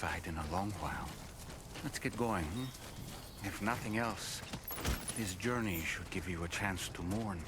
outside in a long while. Let's get going, If nothing else, this journey should give you a chance to mourn.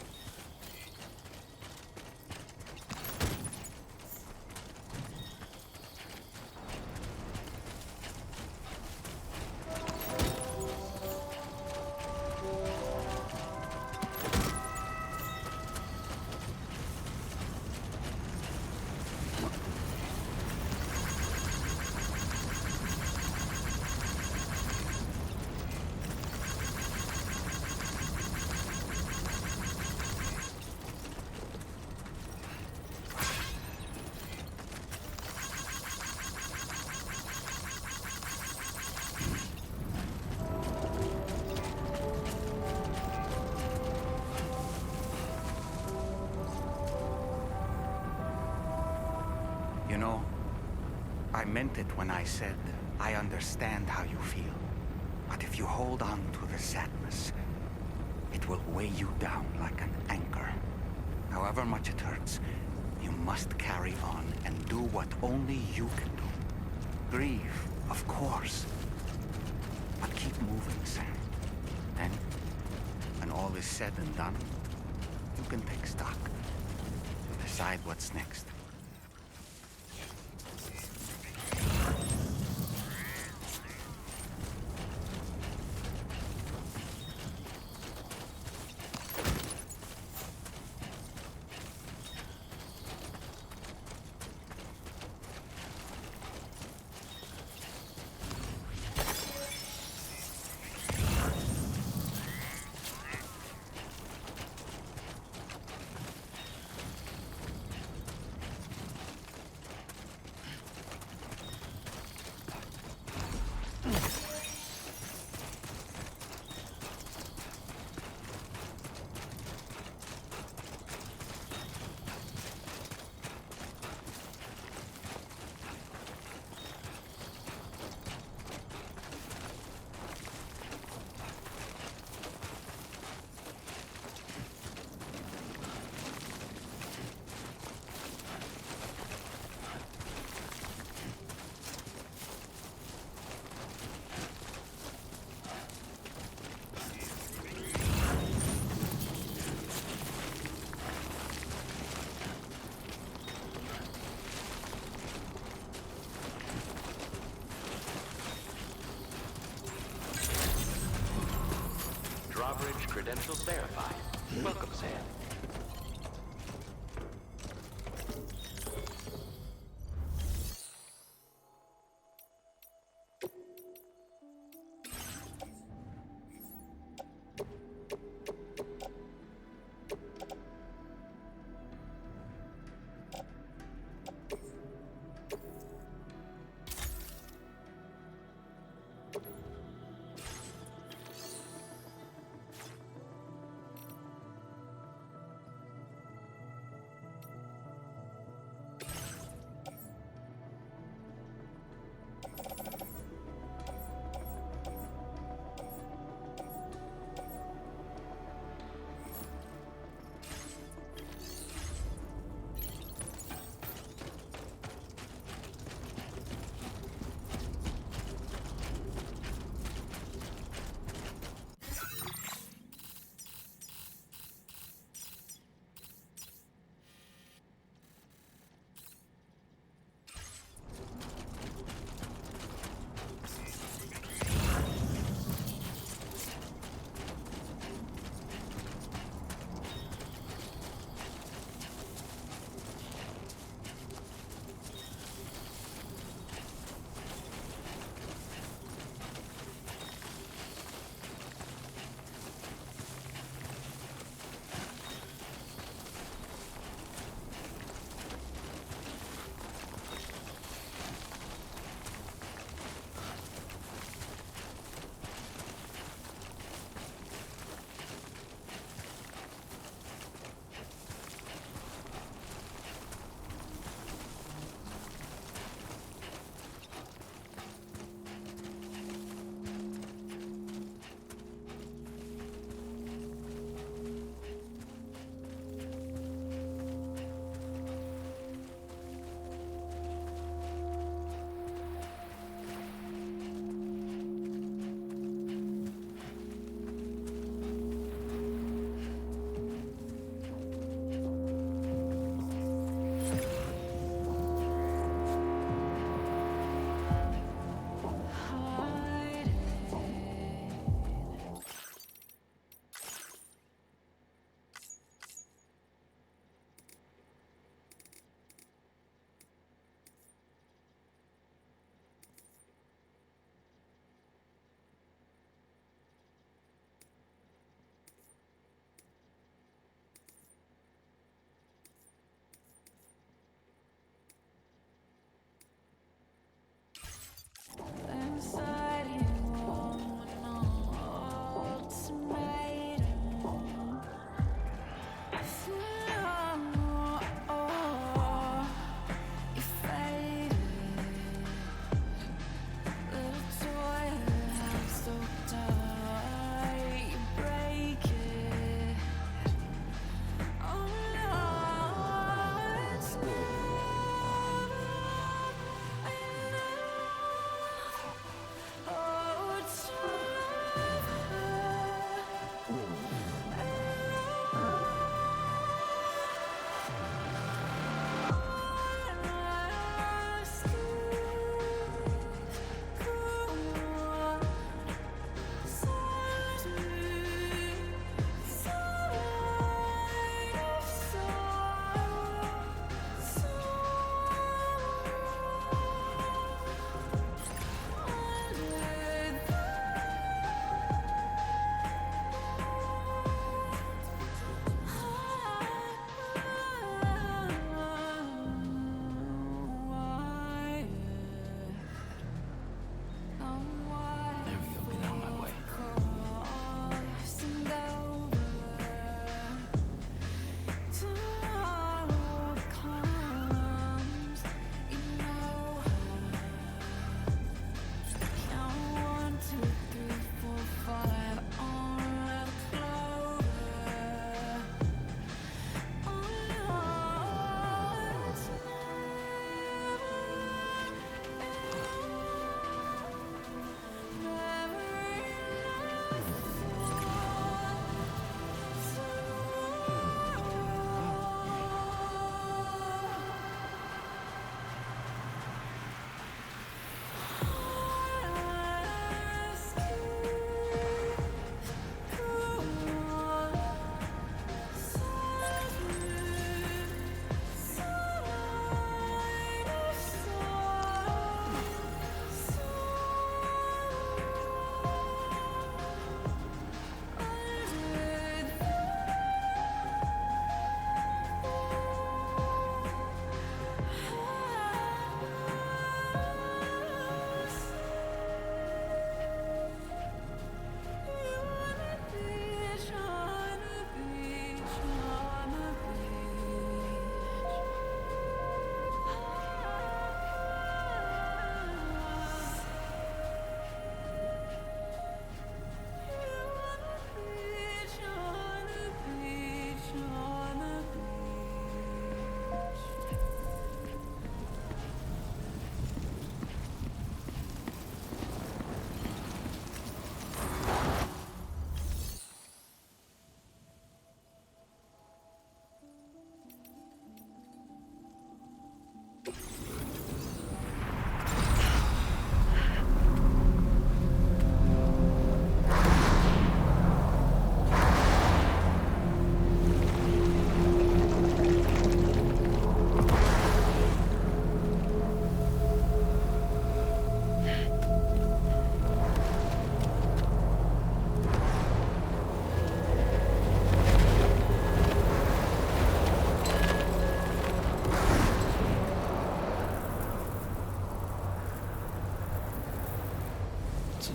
You know, I meant it when I said I understand how you feel. But if you hold on to the sadness, it will weigh you down like an anchor. However much it hurts, you must carry on and do what only you can do. Grieve, of course. But keep moving, Sam. Then, when all is said and done, you can take stock. Decide what's next. Drawbridge credentials verified. Welcome, Sam.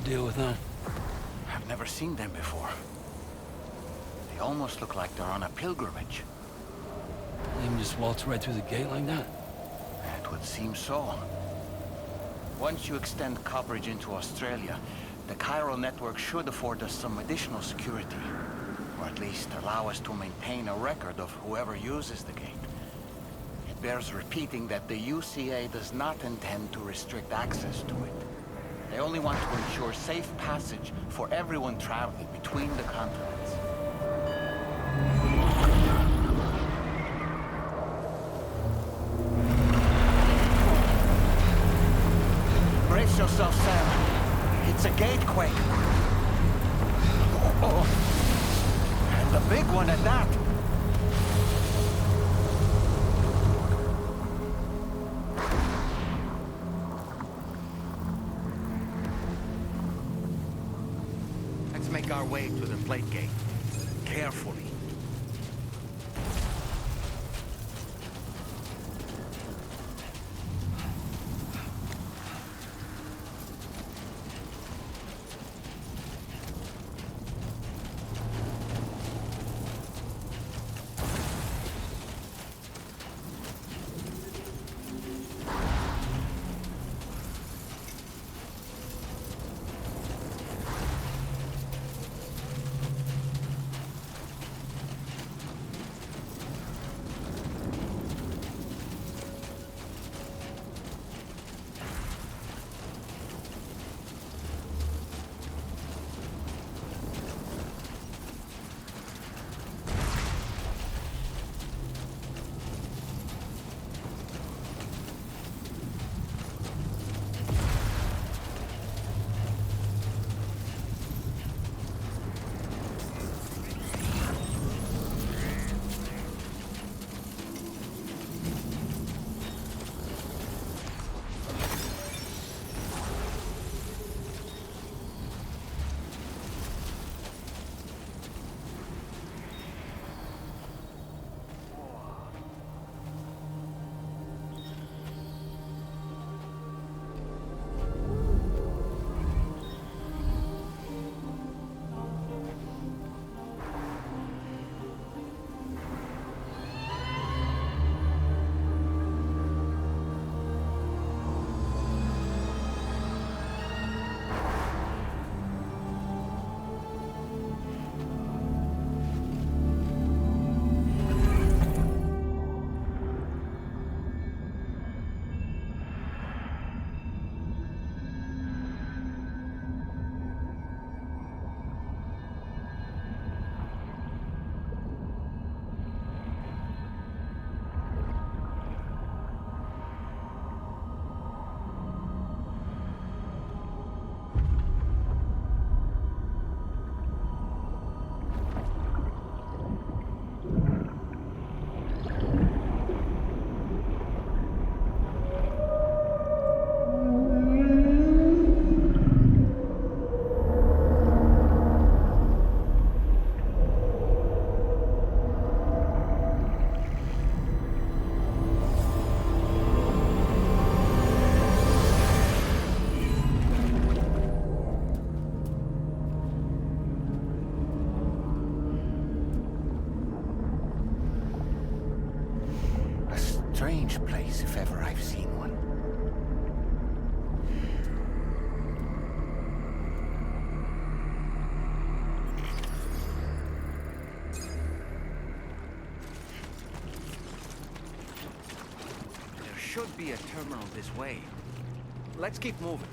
deal with them? I've never seen them before. They almost look like they're on a pilgrimage. They can just waltz right through the gate like that? It would seem so. Once you extend coverage into Australia, the chiral network should afford us some additional security. Or at least allow us to maintain a record of whoever uses the gate. It bears repeating that the UCA does not intend to restrict access to it. They only want to ensure safe passage for everyone traveling between the continents. Brace yourself, Sam. It's a gatequake. Oh. And a big one at that. Let's make our way to the plate gate. Carefully. Strange place, if ever I've seen one. There should be a terminal this way. Let's keep moving.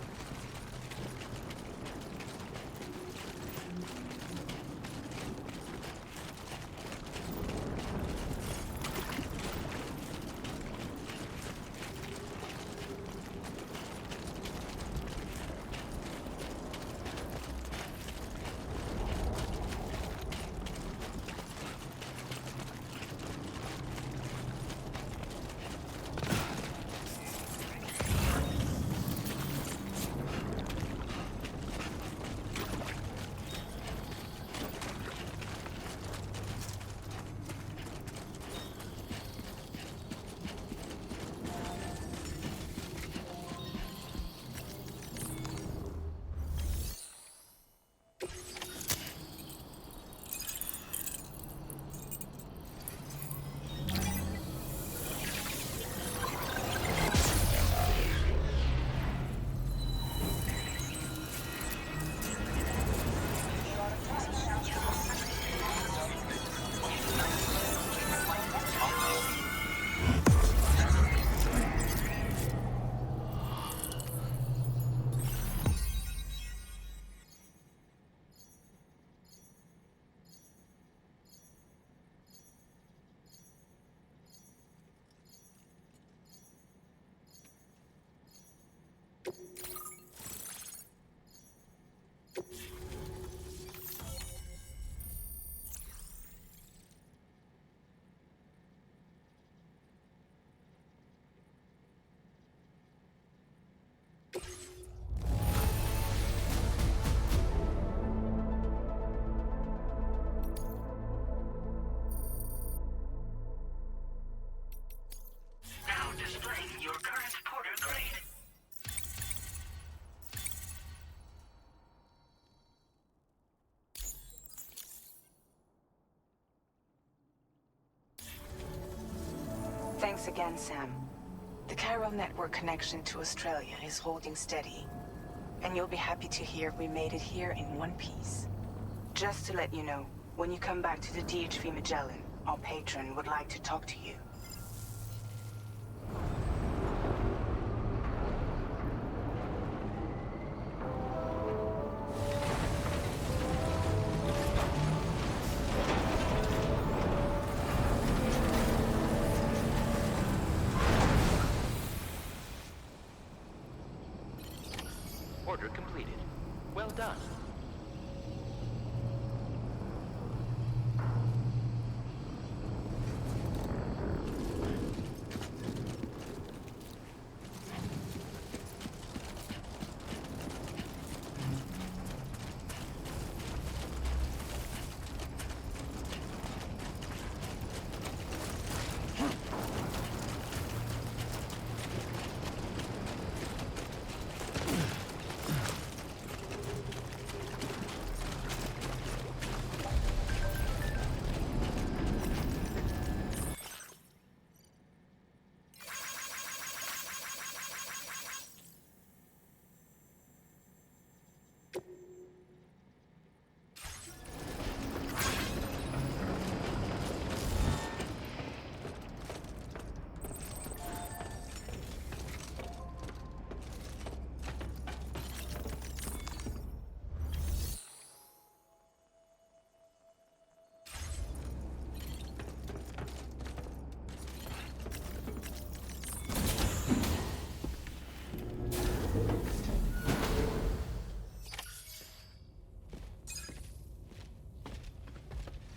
Thanks again, Sam. The chiral network connection to Australia is holding steady. And you'll be happy to hear we made it here in one piece. Just to let you know, when you come back to the DHV Magellan, our patron would like to talk to you. Order completed. Well done.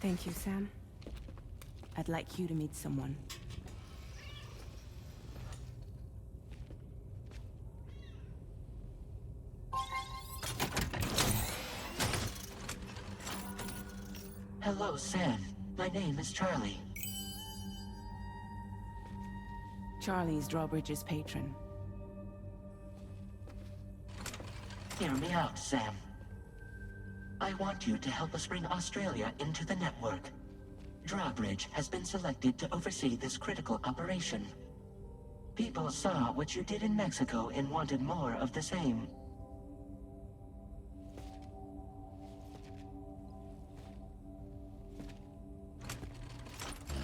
Thank you, Sam. I'd like you to meet someone. Hello, Sam. My name is Charlie. Charlie's Drawbridge's patron. Hear me out, Sam. I want you to help us bring Australia into the network. Drawbridge has been selected to oversee this critical operation. People saw what you did in Mexico and wanted more of the same.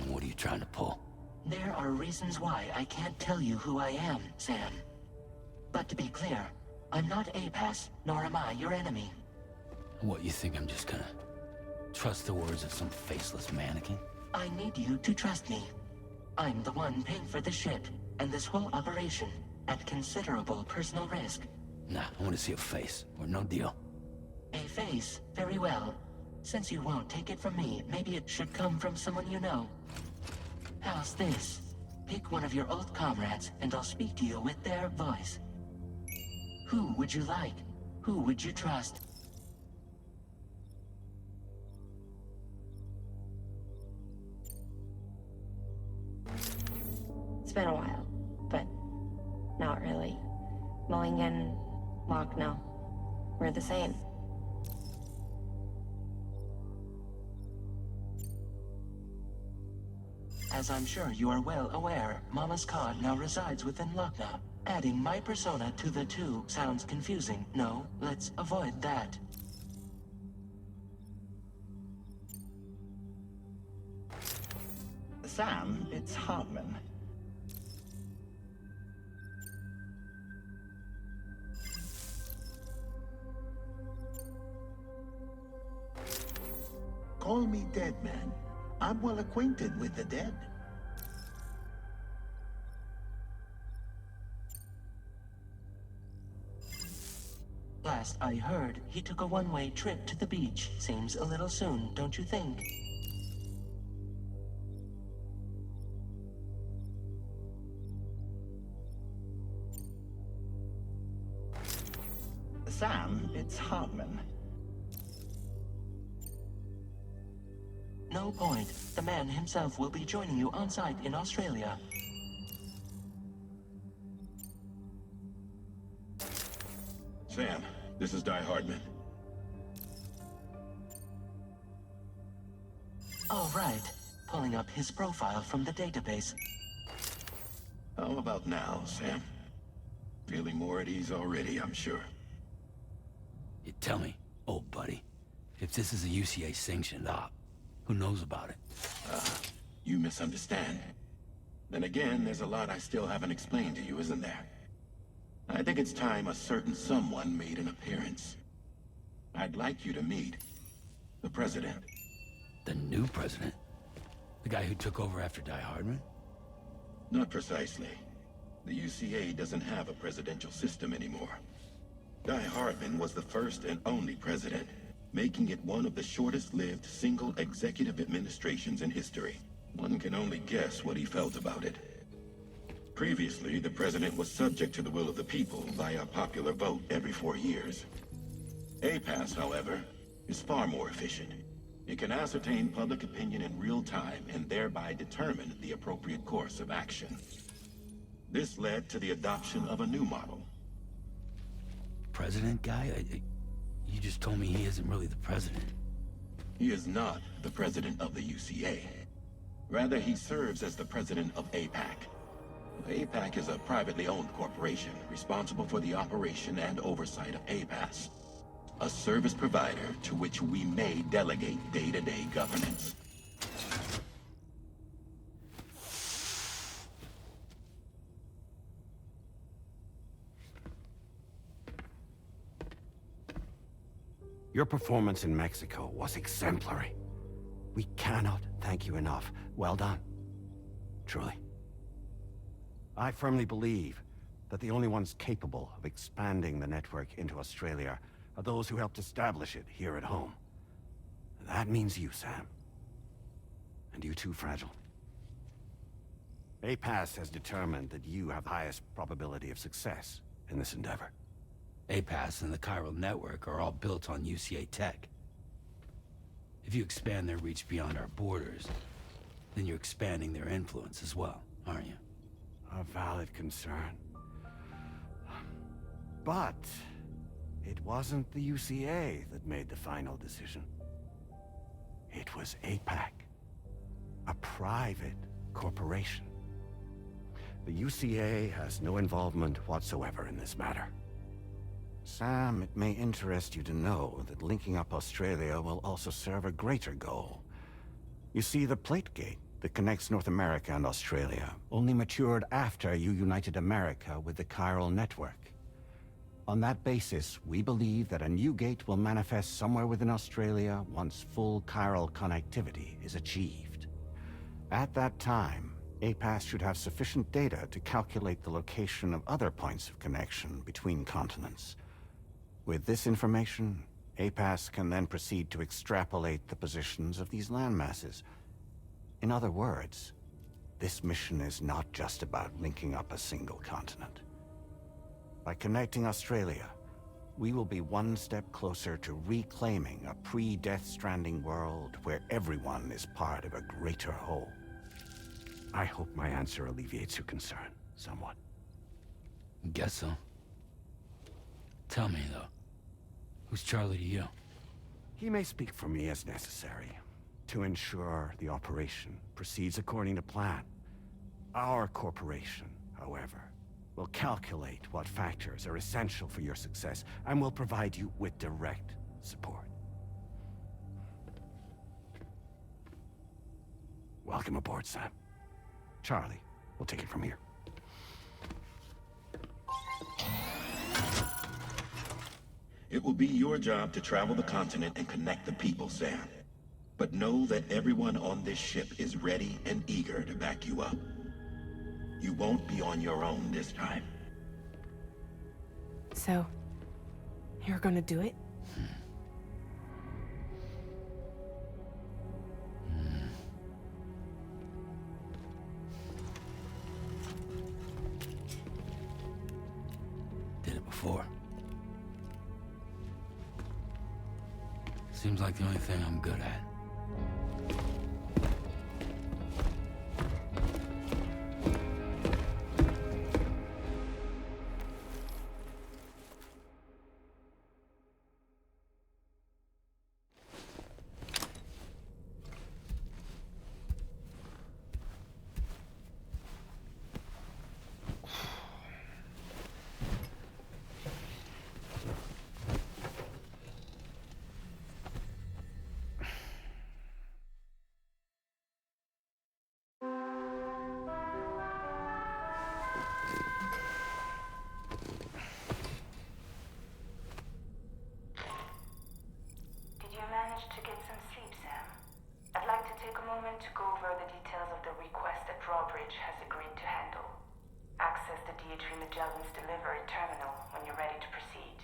What are you trying to pull? There are reasons why I can't tell you who I am, Sam. But to be clear, I'm not APAS, nor am I your enemy. What, you think I'm just gonna trust the words of some faceless mannequin? I need you to trust me. I'm the one paying for the ship, and this whole operation, at considerable personal risk. Nah, I want to see a face, or no deal. A face? Very well. Since you won't take it from me, maybe it should come from someone you know. How's this? Pick one of your old comrades, and I'll speak to you with their voice. Who would you like? Who would you trust? It's been a while, but not really. Mulligan, Locke, no. We're the same. As I'm sure you are well aware, Mama's Cod now resides within Lochna. Adding my persona to the two sounds confusing. No, let's avoid that. Sam, it's Huntsman. Call me Dead Man. I'm well acquainted with the dead. Last I heard, he took a one-way trip to the beach. Seems a little soon, don't you think? Sam, it's Huntsman. No point. The man himself will be joining you on site in Australia. Sam, this is Die Hardman. All right. Pulling up his profile from the database. How about now, Sam? Feeling more at ease already, I'm sure. You tell me, old buddy, if this is a UCA sanctioned op, who knows about it? You misunderstand. Then again, there's a lot I still haven't explained to you, isn't there? I think it's time a certain someone made an appearance. I'd like you to meet the president. The new president? The guy who took over after Die Hardman? Not precisely. The UCA doesn't have a presidential system anymore. Die Hardman was the first and only president, making it one of the shortest-lived single executive administrations in history. One can only guess what he felt about it. Previously, the president was subject to the will of the people via popular vote every 4 years. APAS, however, is far more efficient. It can ascertain public opinion in real time and thereby determine the appropriate course of action. This led to the adoption of a new model. President guy? You just told me he isn't really the president. He is not the president of the UCA. Rather, he serves as the president of APAC. APAC is a privately owned corporation responsible for the operation and oversight of APAS, a service provider to which we may delegate day-to-day governance. Your performance in Mexico was exemplary. We cannot thank you enough. Well done. Truly. I firmly believe that the only ones capable of expanding the network into Australia are those who helped establish it here at home. That means you, Sam. And you too, Fragile. APAS has determined that you have the highest probability of success in this endeavor. APAS and the chiral network are all built on UCA tech. If you expand their reach beyond our borders, then you're expanding their influence as well, aren't you? A valid concern. But it wasn't the UCA that made the final decision. It was APAC, a private corporation. The UCA has no involvement whatsoever in this matter. Sam, it may interest you to know that linking up Australia will also serve a greater goal. You see, the plate gate that connects North America and Australia only matured after you united America with the chiral network. On that basis, we believe that a new gate will manifest somewhere within Australia once full chiral connectivity is achieved. At that time, APAS should have sufficient data to calculate the location of other points of connection between continents. With this information, APAS can then proceed to extrapolate the positions of these landmasses. In other words, this mission is not just about linking up a single continent. By connecting Australia, we will be one step closer to reclaiming a pre-Death Stranding world where everyone is part of a greater whole. I hope my answer alleviates your concern somewhat. Guess so. Tell me, though, who's Charlie to you? He may speak for me as necessary to ensure the operation proceeds according to plan. Our corporation, however, will calculate what factors are essential for your success and will provide you with direct support. Welcome aboard, Sam. Charlie, we'll take it from here. It will be your job to travel the continent and connect the people, Sam. But know that everyone on this ship is ready and eager to back you up. You won't be on your own this time. So, you're gonna do it? Did it before. Seems like the only thing I'm good at. Drawbridge has agreed to handle. Access the DHV Magellan's delivery terminal when you're ready to proceed.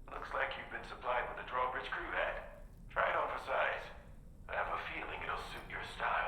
Looks like you've been supplied with a Drawbridge crew hat. Try it on for size. I have a feeling it'll suit your style.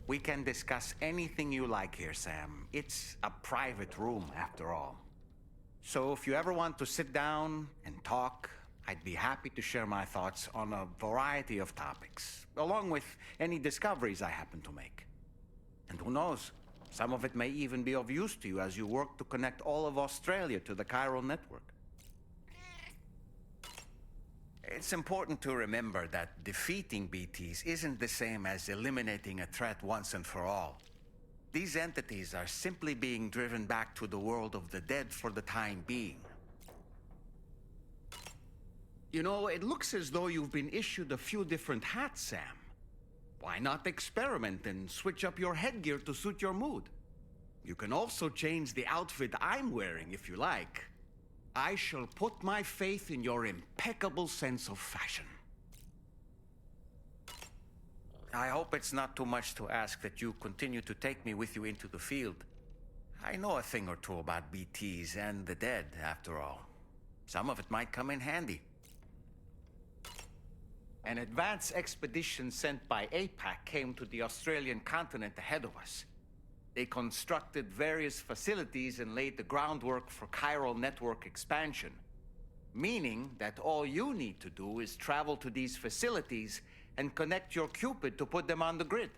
We can discuss anything you like here, Sam. It's a private room, after all. So if you ever want to sit down and talk, I'd be happy to share my thoughts on a variety of topics, along with any discoveries I happen to make. And who knows, some of it may even be of use to you as you work to connect all of Australia to the chiral network. It's important to remember that defeating BTs isn't the same as eliminating a threat once and for all. These entities are simply being driven back to the world of the dead for the time being. You know, it looks as though you've been issued a few different hats, Sam. Why not experiment and switch up your headgear to suit your mood? You can also change the outfit I'm wearing if you like. I shall put my faith in your impeccable sense of fashion. I hope it's not too much to ask that you continue to take me with you into the field. I know a thing or two about BTs and the dead, after all. Some of it might come in handy. An advance expedition sent by APAC came to the Australian continent ahead of us. They constructed various facilities and laid the groundwork for chiral network expansion, meaning that all you need to do is travel to these facilities and connect your Cupid to put them on the grid.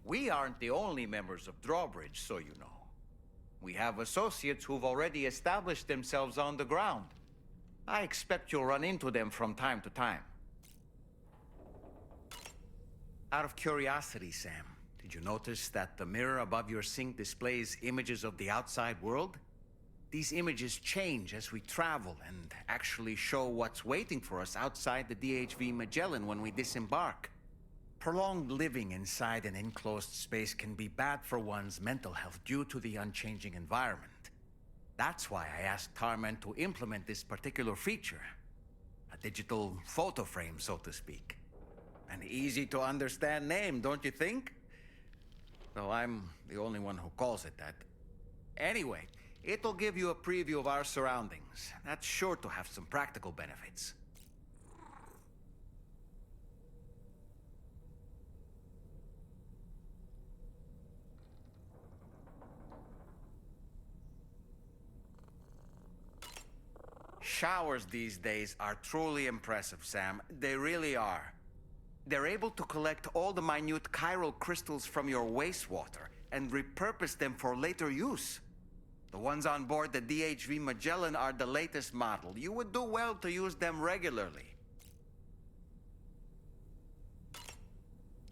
We aren't the only members of Drawbridge, so you know. We have associates who've already established themselves on the ground. I expect you'll run into them from time to time. Out of curiosity, Sam, did you notice that the mirror above your sink displays images of the outside world? These images change as we travel and actually show what's waiting for us outside the DHV Magellan when we disembark. Prolonged living inside an enclosed space can be bad for one's mental health due to the unchanging environment. That's why I asked Tarman to implement this particular feature. A digital photo frame, so to speak. An easy-to-understand name, don't you think? Though I'm the only one who calls it that. Anyway, it'll give you a preview of our surroundings. That's sure to have some practical benefits. Showers these days are truly impressive, Sam. They really are. They're able to collect all the minute chiral crystals from your wastewater and repurpose them for later use. The ones on board the DHV Magellan are the latest model. You would do well to use them regularly.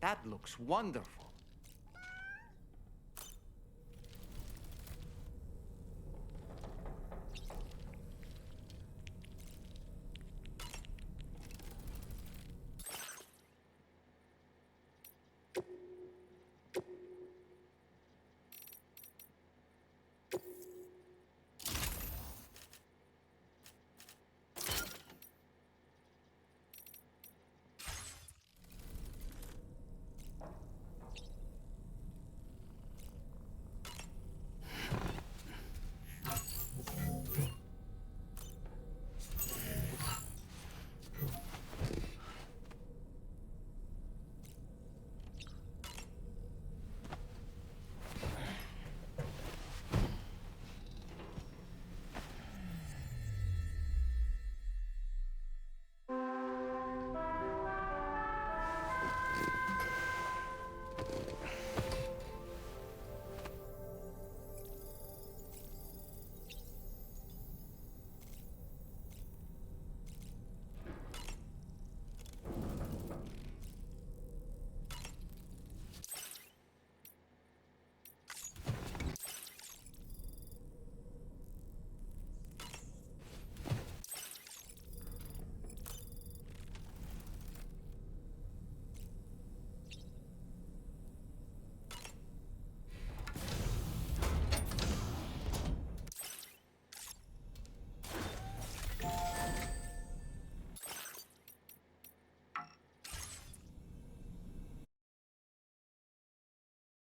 That looks wonderful.